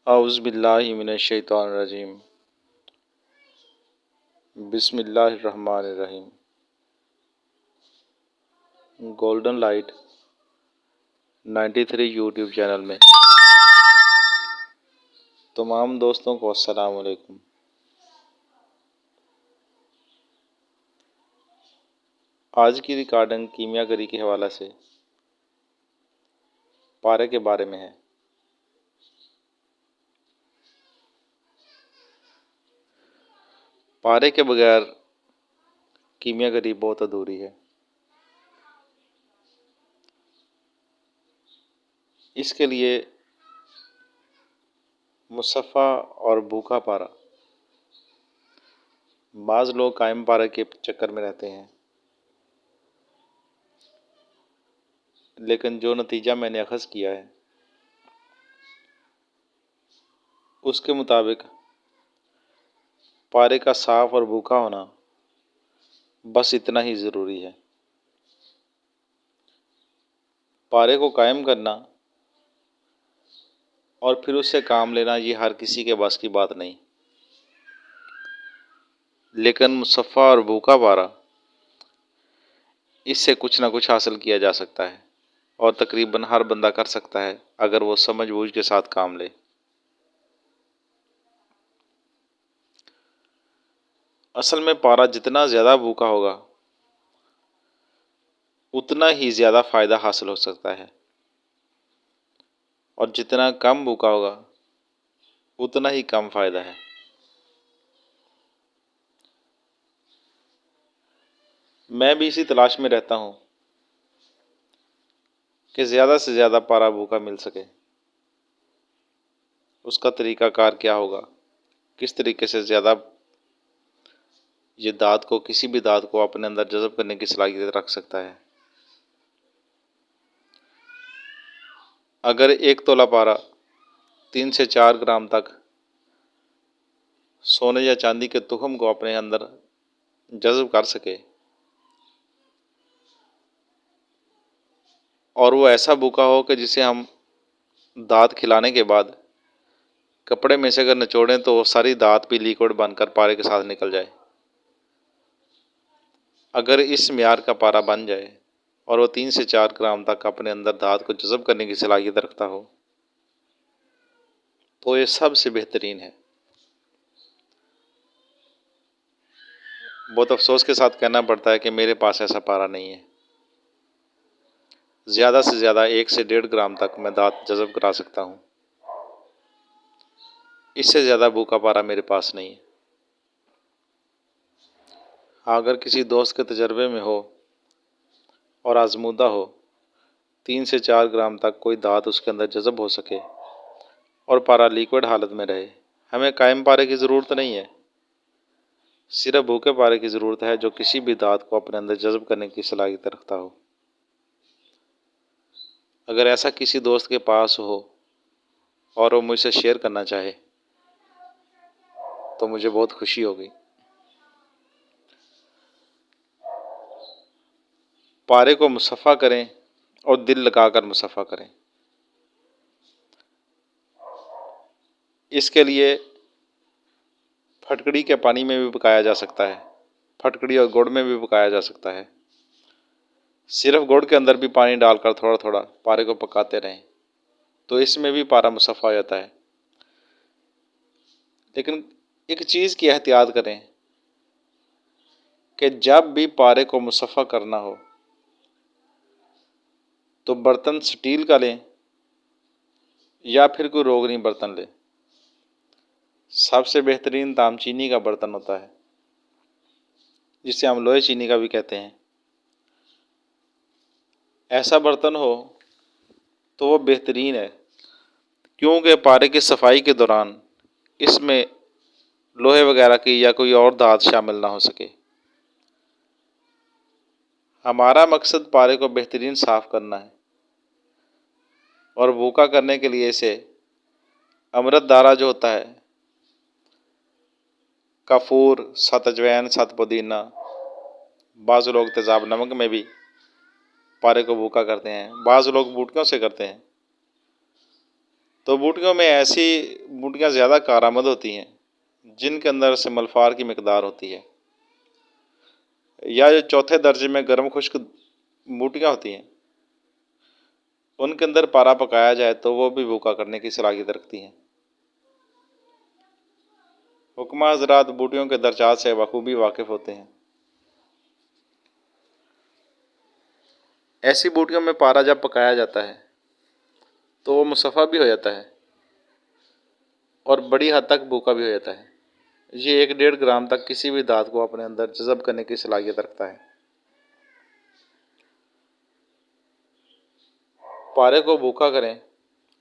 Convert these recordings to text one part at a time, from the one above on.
औज़ु बिल्लाहि मिनश्शैतानिर्रजीम। बिस्मिल्लाहिर्रहमानिर्रहीम। Golden light 93 YouTube channel में तमाम दोस्तों को अस्सलाम वालेकुम। आज की रिकॉर्डिंग कीमियागरी के हवाले से पारे के बारे में है। पारे के बगैर कीमियागरी बहुत अधूरी है। इसके लिए मुसफ़ा और भूखा पारा, बाज़ लोग कायम पारे के चक्कर में रहते हैं, लेकिन जो नतीजा मैंने अख़ज़ किया है उसके मुताबिक पारे का साफ़ और भूखा होना बस इतना ही ज़रूरी है। पारे को कायम करना और फिर उससे काम लेना ये हर किसी के बस की बात नहीं, लेकिन मुसफ़ा और भूखा पारा इससे कुछ ना कुछ हासिल किया जा सकता है और तकरीबन हर बंदा कर सकता है अगर वो समझ बूझ के साथ काम ले। असल में पारा जितना ज़्यादा भूखा होगा उतना ही ज़्यादा फ़ायदा हासिल हो सकता है, और जितना कम भूखा होगा उतना ही कम फ़ायदा है। मैं भी इसी तलाश में रहता हूँ कि ज़्यादा से ज़्यादा पारा भूखा मिल सके। उसका तरीक़ाकार क्या होगा, किस तरीके से ज़्यादा ये दाँत को, किसी भी दाँत को अपने अंदर जज़ब करने की सलाहियत रख सकता है। अगर 1 तोला पारा 3 से 4 ग्राम तक सोने या चांदी के तुख़म को अपने अंदर जज़ब कर सके और वो ऐसा भूखा हो कि जिसे हम दाँत खिलाने के बाद कपड़े में से अगर निचोड़ें तो सारी दाँत भी लिक्विड बनकर पारे के साथ निकल जाए। अगर इस मियार का पारा बन जाए और वो 3 से 4 ग्राम तक अपने अंदर दाँत को जज़ब करने की सलाहियत रखता हो तो ये सबसे बेहतरीन है। बहुत अफसोस के साथ कहना पड़ता है कि मेरे पास ऐसा पारा नहीं है। ज़्यादा से ज़्यादा 1 से 1.5 ग्राम तक मैं दाँत जज़ब करा सकता हूँ, इससे ज़्यादा भूखा पारा मेरे पास नहीं है। अगर किसी दोस्त के तजर्बे में हो और आज़मूदा हो 3 से 4 ग्राम तक कोई दाँत उसके अंदर जज़ब हो सके और पारा लिक्विड हालत में रहे, हमें कायम पारे की ज़रूरत नहीं है, सिर्फ भूखे पारे की ज़रूरत है जो किसी भी दाँत को अपने अंदर जज़ब करने की सलाहियत रखता हो। अगर ऐसा किसी दोस्त के पास हो और वो मुझसे शेयर करना चाहे तो मुझे बहुत खुशी होगी। पारे को मुसफ़ा करें और दिल लगाकर मुसफ़ा करें। इसके लिए फटकड़ी के पानी में भी पकाया जा सकता है, फटकड़ी और गुड़ में भी पकाया जा सकता है। सिर्फ गुड़ के अंदर भी पानी डालकर थोड़ा थोड़ा पारे को पकाते रहें तो इसमें भी पारा मुसफ़ा हो जाता है। लेकिन एक चीज़ की एहतियात करें कि जब भी पारे को मुसफ़ा करना हो तो बर्तन स्टील का लें या फिर कोई रोगनी बर्तन लें। सबसे बेहतरीन तामचीनी का बर्तन होता है, जिसे हम लोहे चीनी का भी कहते हैं। ऐसा बर्तन हो तो वो बेहतरीन है, क्योंकि पारे की सफाई के दौरान इसमें लोहे वगैरह की या कोई और धात शामिल ना हो सके। हमारा मकसद पारे को बेहतरीन साफ़ करना है और भूखा करने के लिए इसे अमृत दारा जो होता है, कपूर, 7 अजवैन, 7 पुदीना, बाज़ लोग तेज़ाब नमक में भी पारे को भूखा करते हैं, बाज़ लोग बूटियों से करते हैं। तो बूटियों में ऐसी बूटियाँ ज़्यादा कारामद होती हैं, जिनके अंदर से मल्फार की मिकदार होती है, या जो चौथे दर्जे में गर्म खुश्क बूटियाँ होती हैं, उनके अंदर पारा पकाया जाए तो वो भी भूखा करने की सलाहियत रखती हैं। हुक्मा हज़रात बूटियों के दर्जात से बखूबी वाकिफ़ होते हैं। ऐसी बूटियों में पारा जब पकाया जाता है तो वो मुसफ़ा भी हो जाता है और बड़ी हद तक भूखा भी हो जाता है। ये 1-1.5 ग्राम तक किसी भी दाँत को अपने अंदर जज़ब करने की सलाहियत रखता है। पारे को भूखा करें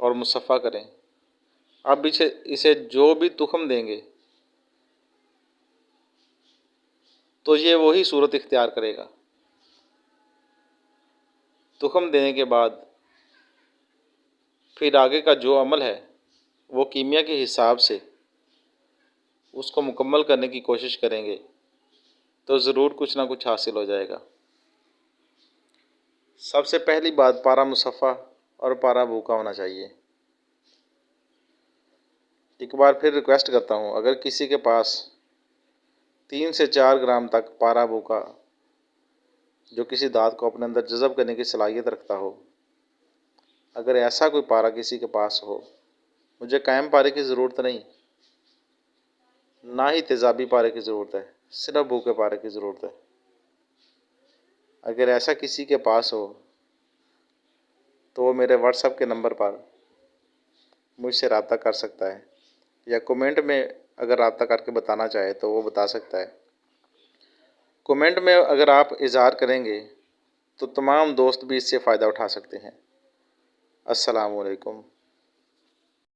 और मुसफ़ा करें। अब इसे जो भी तुख़म देंगे तो ये वही सूरत इख्तियार करेगा। तुख़म देने के बाद फिर आगे का जो अमल है वो कीमिया के हिसाब से उसको मुकम्मल करने की कोशिश करेंगे तो ज़रूर कुछ ना कुछ हासिल हो जाएगा। सबसे पहली बात, पारा मुसफ़ा और पारा भूखा होना चाहिए। एक बार फिर रिक्वेस्ट करता हूँ, अगर किसी के पास 3 से 4 ग्राम तक पारा भूखा जो किसी दाँत को अपने अंदर जज़ब करने की सलाहियत रखता हो, अगर ऐसा कोई पारा किसी के पास हो, मुझे कायम पारे की ज़रूरत नहीं, ना ही तेज़ाबी पारे की ज़रूरत है, सिर्फ भूखे पारे की ज़रूरत है। अगर ऐसा किसी के पास हो तो वो मेरे व्हाट्सएप के नंबर पर मुझसे रब्ता कर सकता है, या कमेंट में अगर रब्ता करके बताना चाहे तो वो बता सकता है। कमेंट में अगर आप इज़हार करेंगे तो तमाम दोस्त भी इससे फ़ायदा उठा सकते हैं। अस्सलामु अलैकुम।